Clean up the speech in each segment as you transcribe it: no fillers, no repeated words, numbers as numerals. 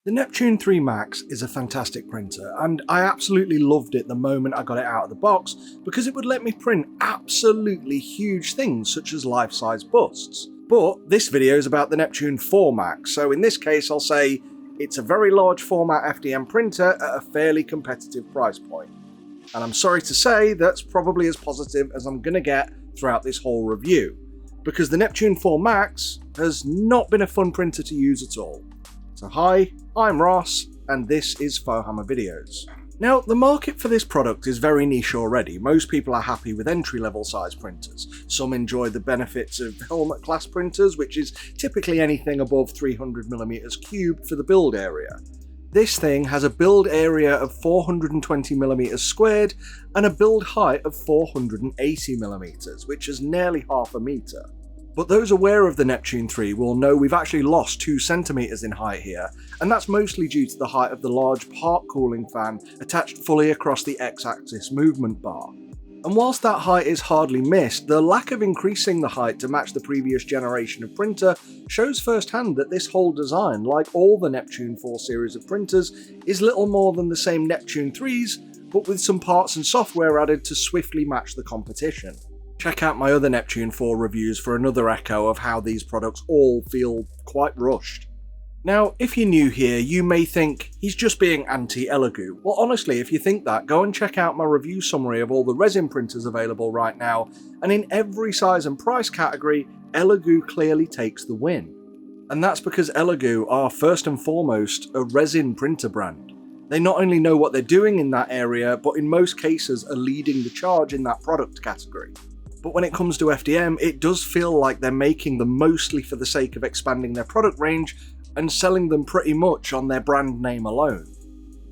The Neptune 3 Max is a fantastic printer, and I absolutely loved it the moment I got it out of the box because it would let me print absolutely huge things such as life-size busts. But this video is about the Neptune 4 Max, so in this case I'll say it's a very large format FDM printer at a fairly competitive price point. And I'm sorry to say that's probably as positive as I'm going to get throughout this whole review, because the Neptune 4 Max has not been a fun printer to use at all. So hi, I'm Ross, and this is Fohammer Videos. Now, the market for this product is very niche already. Most people are happy with entry-level size printers. Some enjoy the benefits of helmet class printers, which is typically anything above 300mm cubed for the build area. This thing has a build area of 420mm squared and a build height of 480mm, which is nearly half a meter. But those aware of the Neptune 3 will know we've actually lost 2 centimeters in height here, and that's mostly due to the height of the large part cooling fan attached fully across the X-axis movement bar. And whilst that height is hardly missed, the lack of increasing the height to match the previous generation of printer shows firsthand that this whole design, like all the Neptune 4 series of printers, is little more than the same Neptune 3s, but with some parts and software added to swiftly match the competition. Check out my other Neptune 4 reviews for another echo of how these products all feel quite rushed. Now, if you're new here, you may think he's just being anti-Elegoo. Well, honestly, if you think that, go and check out my review summary of all the resin printers available right now, and in every size and price category, Elegoo clearly takes the win. And that's because Elegoo are first and foremost a resin printer brand. They not only know what they're doing in that area, but in most cases are leading the charge in that product category. But when it comes to FDM, it does feel like they're making them mostly for the sake of expanding their product range and selling them pretty much on their brand name alone.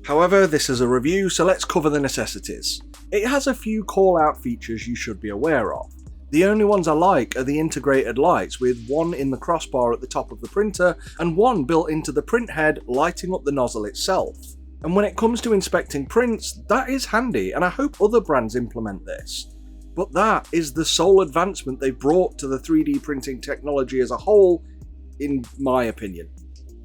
However, this is a review, so let's cover the necessities. It has a few call-out features you should be aware of. The only ones I like are the integrated lights, with one in the crossbar at the top of the printer and one built into the print head lighting up the nozzle itself. And when it comes to inspecting prints, that is handy, and I hope other brands implement this. But that is the sole advancement they've brought to the 3D printing technology as a whole, in my opinion.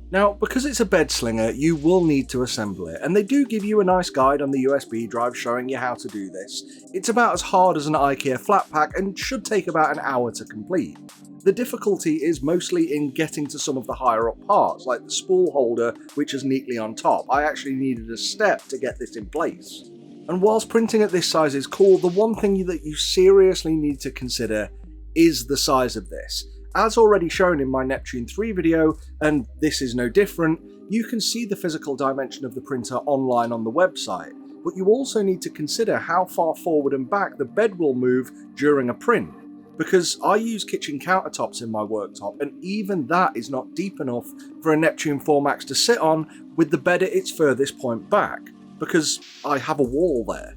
Now, because it's a bed slinger, you will need to assemble it, and they do give you a nice guide on the USB drive showing you how to do this. It's about as hard as an IKEA flat pack and should take about an hour to complete. The difficulty is mostly in getting to some of the higher up parts, like the spool holder, which is neatly on top. I actually needed a step to get this in place. And whilst printing at this size is cool, the one thing that you seriously need to consider is the size of this. As already shown in my Neptune 3 video, and this is no different, you can see the physical dimension of the printer online on the website, but you also need to consider how far forward and back the bed will move during a print, because I use kitchen countertops in my worktop, and even that is not deep enough for a Neptune 4 Max to sit on with the bed at its furthest point back, because I have a wall there.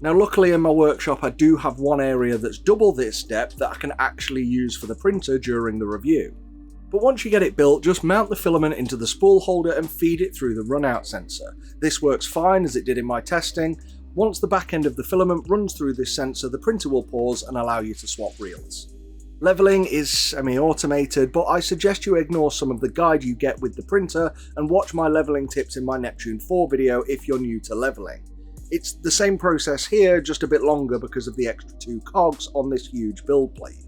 Now, luckily in my workshop I do have one area that's double this depth that I can actually use for the printer during the review. But once you get it built, just mount the filament into the spool holder and feed it through the runout sensor. This works fine as it did in my testing. Once the back end of the filament runs through this sensor, the printer will pause and allow you to swap reels. Leveling is semi-automated, but I suggest you ignore some of the guide you get with the printer and watch my leveling tips in my Neptune 4 video if you're new to leveling. It's the same process here, just a bit longer because of the extra 2 cogs on this huge build plate.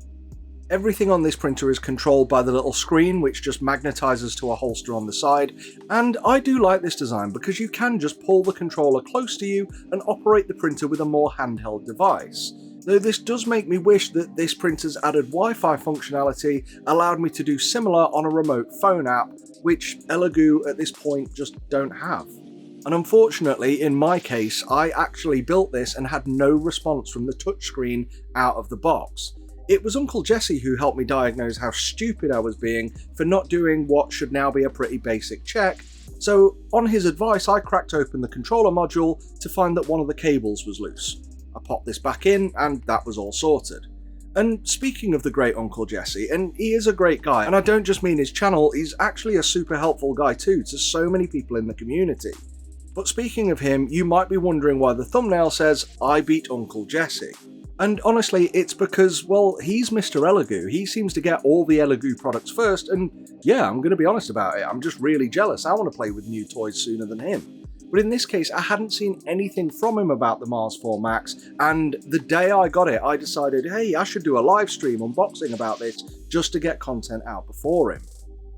Everything on this printer is controlled by the little screen, which just magnetizes to a holster on the side, and I do like this design because you can just pull the controller close to you and operate the printer with a more handheld device. Though this does make me wish that this printer's added Wi-Fi functionality allowed me to do similar on a remote phone app, which Elegoo at this point just don't have. And unfortunately, in my case, I actually built this and had no response from the touchscreen out of the box. It was Uncle Jesse who helped me diagnose how stupid I was being for not doing what should now be a pretty basic check, so on his advice I cracked open the controller module to find that one of the cables was loose. I popped this back in and that was all sorted. And speaking of the great Uncle Jesse, and he is a great guy, and I don't just mean his channel, he's actually a super helpful guy too to so many people in the community. But speaking of him, you might be wondering why the thumbnail says, "I beat Uncle Jesse." And honestly, it's because, well, he's Mr. Elegoo. He seems to get all the Elegoo products first, and yeah, I'm going to be honest about it, I'm just really jealous. I want to play with new toys sooner than him. But in this case, I hadn't seen anything from him about the Mars 4 Max, and the day I got it, I decided, hey, I should do a live stream unboxing about this just to get content out before him.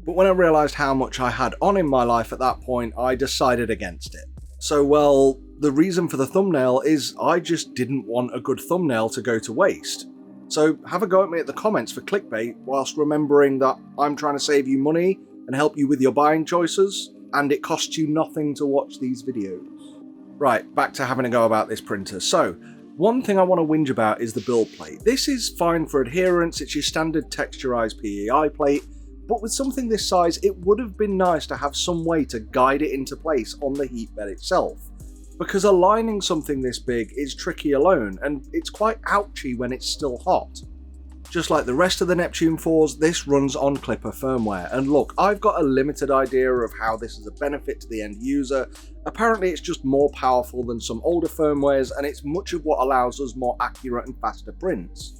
But when I realised how much I had on in my life at that point, I decided against it. So, well, the reason for the thumbnail is I just didn't want a good thumbnail to go to waste. So have a go at me at the comments for clickbait, whilst remembering that I'm trying to save you money and help you with your buying choices, and it costs you nothing to watch these videos. Right, back to having a go about this printer. So, one thing I want to whinge about is the build plate. This is fine for adherence, it's your standard texturized PEI plate, but with something this size, it would have been nice to have some way to guide it into place on the heat bed itself. Because aligning something this big is tricky alone, and it's quite ouchy when it's still hot. Just like the rest of the Neptune 4s, this runs on Clipper firmware, and look, I've got a limited idea of how this is a benefit to the end user. Apparently it's just more powerful than some older firmwares, and it's much of what allows us more accurate and faster prints.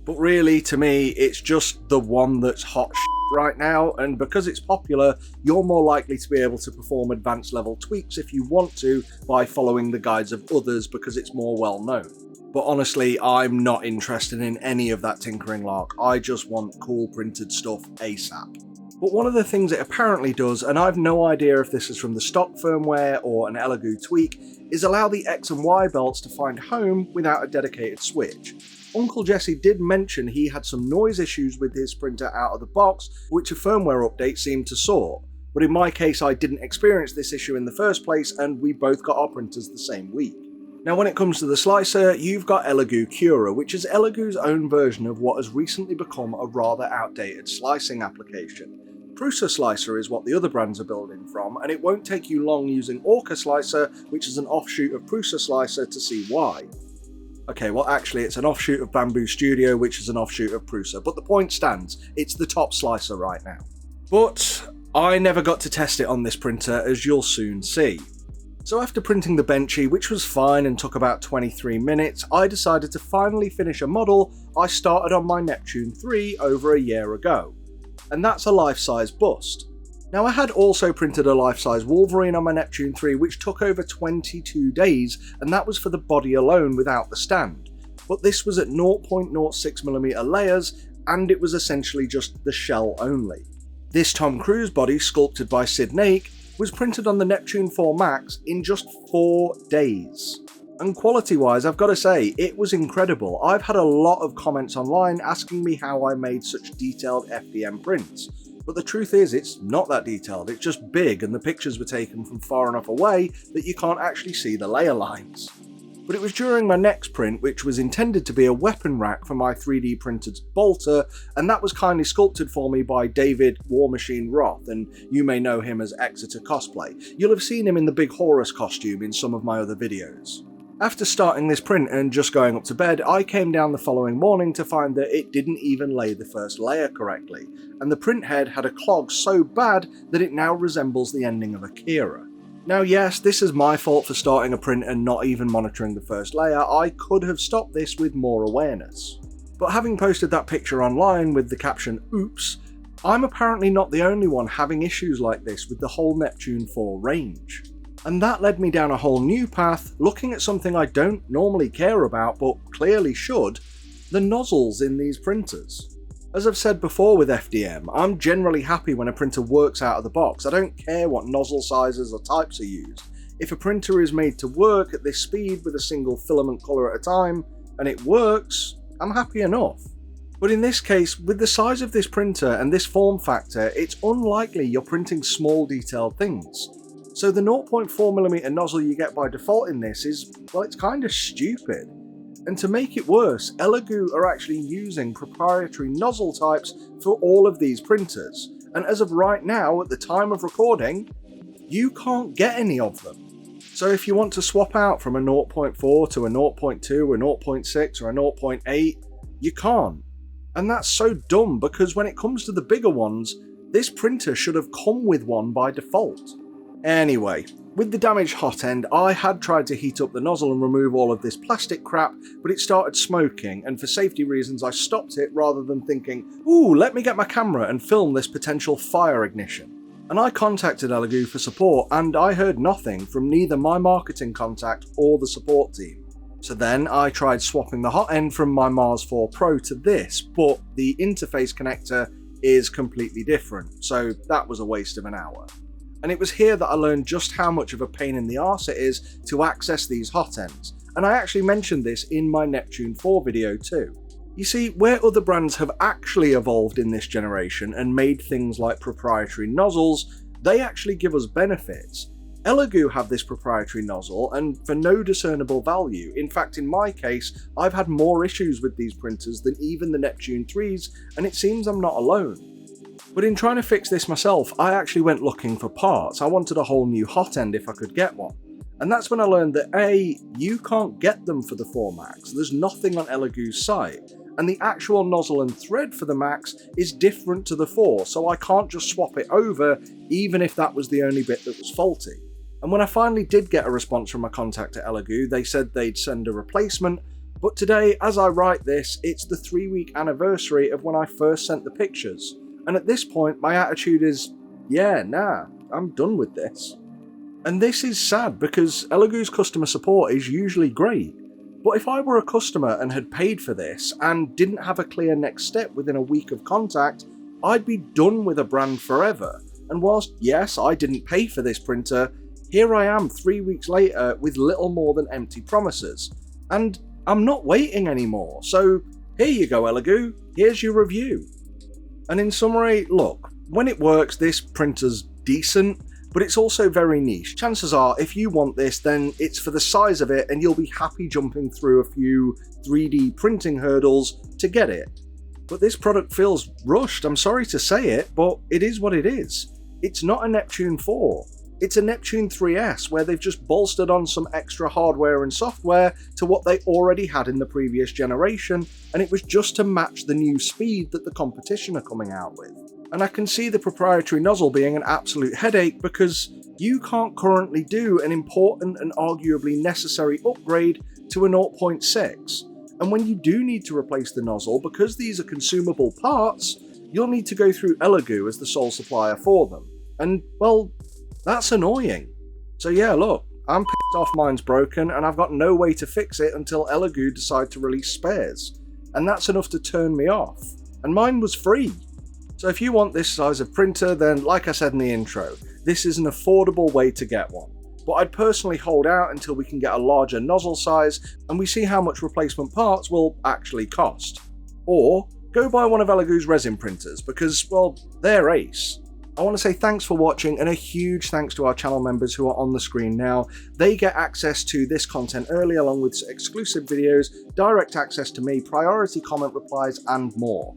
But really, to me, it's just the one that's hot right now, and because it's popular, you're more likely to be able to perform advanced level tweaks if you want to by following the guides of others because it's more well known. But honestly, I'm not interested in any of that tinkering lark. I just want cool printed stuff ASAP. But one of the things it apparently does, and I've no idea if this is from the stock firmware or an Elegoo tweak, is allow the X and Y belts to find home without a dedicated switch. Uncle Jesse did mention he had some noise issues with his printer out of the box, which a firmware update seemed to sort. But in my case, I didn't experience this issue in the first place, and we both got our printers the same week. Now when it comes to the slicer, you've got Elegoo Cura, which is Elegoo's own version of what has recently become a rather outdated slicing application. Prusa Slicer is what the other brands are building from, and it won't take you long using Orca Slicer, which is an offshoot of Prusa Slicer, to see why. Okay, well actually it's an offshoot of Bamboo Studio, which is an offshoot of Prusa, but the point stands, it's the top slicer right now. But I never got to test it on this printer, as you'll soon see. So after printing the Benchy, which was fine and took about 23 minutes, I decided to finally finish a model I started on my Neptune 3 over a year ago. And that's a life-size bust. Now I had also printed a life-size Wolverine on my Neptune 3 which took over 22 days, and that was for the body alone without the stand. But this was at 0.06mm layers, and it was essentially just the shell only. This Tom Cruise body, sculpted by Sid Nake, was printed on the Neptune 4 Max in just 4 days. And quality-wise, I've got to say, it was incredible. I've had a lot of comments online asking me how I made such detailed FDM prints. But the truth is, it's not that detailed, it's just big, and the pictures were taken from far enough away that you can't actually see the layer lines. But it was during my next print, which was intended to be a weapon rack for my 3D printed bolter, and that was kindly sculpted for me by David War Machine Roth, and you may know him as Exeter Cosplay. You'll have seen him in the big Horus costume in some of my other videos. After starting this print and just going up to bed, I came down the following morning to find that it didn't even lay the first layer correctly, and the print head had a clog so bad that it now resembles the ending of a Kira. Now yes, this is my fault for starting a print and not even monitoring the first layer. I could have stopped this with more awareness. But having posted that picture online with the caption "Oops," I'm apparently not the only one having issues like this with the whole Neptune 4 range. And that led me down a whole new path, looking at something I don't normally care about but clearly should, the nozzles in these printers. As I've said before with FDM, I'm generally happy when a printer works out of the box. I don't care what nozzle sizes or types are used. If a printer is made to work at this speed with a single filament colour at a time, and it works, I'm happy enough. But in this case, with the size of this printer and this form factor, it's unlikely you're printing small detailed things. So the 0.4mm nozzle you get by default in this is, well, it's kind of stupid. And to make it worse, Elegoo are actually using proprietary nozzle types for all of these printers, and as of right now, at the time of recording, you can't get any of them. So if you want to swap out from a 0.4 to a 0.2, a 0.6 or a 0.8, you can't. And that's so dumb, because when it comes to the bigger ones, this printer should have come with one by default. Anyway, With the damaged hot end, I had tried to heat up the nozzle and remove all of this plastic crap, but it started smoking, and for safety reasons I stopped it rather than thinking, ooh, let me get my camera and film this potential fire ignition. And I contacted Elegoo for support, and I heard nothing from neither my marketing contact or the support team. So then I tried swapping the hot end from my Mars 4 Pro to this, but the interface connector is completely different, so that was a waste of an hour. And it was here that I learned just how much of a pain in the arse it is to access these hot ends, and I actually mentioned this in my Neptune 4 video too. You see, where other brands have actually evolved in this generation and made things like proprietary nozzles, they actually give us benefits. Elegoo have this proprietary nozzle, and for no discernible value. In fact, in my case, I've had more issues with these printers than even the Neptune 3s, and it seems I'm not alone. But in trying to fix this myself, I actually went looking for parts. I wanted a whole new hot end if I could get one. And that's when I learned that A, you can't get them for the 4 Max, there's nothing on Elegoo's site, and the actual nozzle and thread for the Max is different to the 4, so I can't just swap it over even if that was the only bit that was faulty. And when I finally did get a response from my contact at Elegoo, they said they'd send a replacement, but today, as I write this, it's the 3-week anniversary of when I first sent the pictures. And at this point, my attitude is, yeah, nah, I'm done with this. And this is sad because Elegoo's customer support is usually great. But if I were a customer and had paid for this and didn't have a clear next step within a week of contact, I'd be done with a brand forever. And whilst, yes, I didn't pay for this printer, here I am 3 weeks later with little more than empty promises. And I'm not waiting anymore, so here you go Elegoo, here's your review. And in summary, look, when it works, this printer's decent, but it's also very niche. Chances are, if you want this, then it's for the size of it and you'll be happy jumping through a few 3D printing hurdles to get it. But this product feels rushed, I'm sorry to say it, but it is what it is. It's not a Neptune 4. It's a Neptune 3S where they've just bolstered on some extra hardware and software to what they already had in the previous generation, and it was just to match the new speed that the competition are coming out with. And I can see the proprietary nozzle being an absolute headache because you can't currently do an important and arguably necessary upgrade to a 0.6. And when you do need to replace the nozzle, because these are consumable parts, you'll need to go through Elegoo as the sole supplier for them. And, well, that's annoying. So yeah, look, I'm pissed off mine's broken and I've got no way to fix it until Elegoo decide to release spares. And that's enough to turn me off. And mine was free. So if you want this size of printer, then like I said in the intro, this is an affordable way to get one. But I'd personally hold out until we can get a larger nozzle size and we see how much replacement parts will actually cost. Or go buy one of Elegoo's resin printers because, well, they're ace. I want to say thanks for watching and a huge thanks to our channel members who are on the screen now. They get access to this content early along with exclusive videos, direct access to me, priority comment replies and more.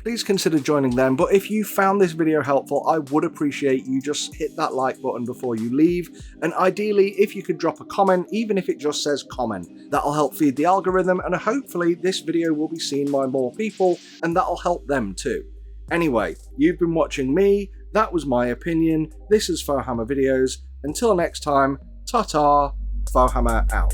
Please consider joining them, but if you found this video helpful, I would appreciate you just hit that like button before you leave, and ideally if you could drop a comment, even if it just says comment. That'll help feed the algorithm and hopefully this video will be seen by more people and that'll help them too. Anyway, you've been watching me. That was my opinion. This is Fohammer Videos. Until next time, ta-ta, Fohammer out.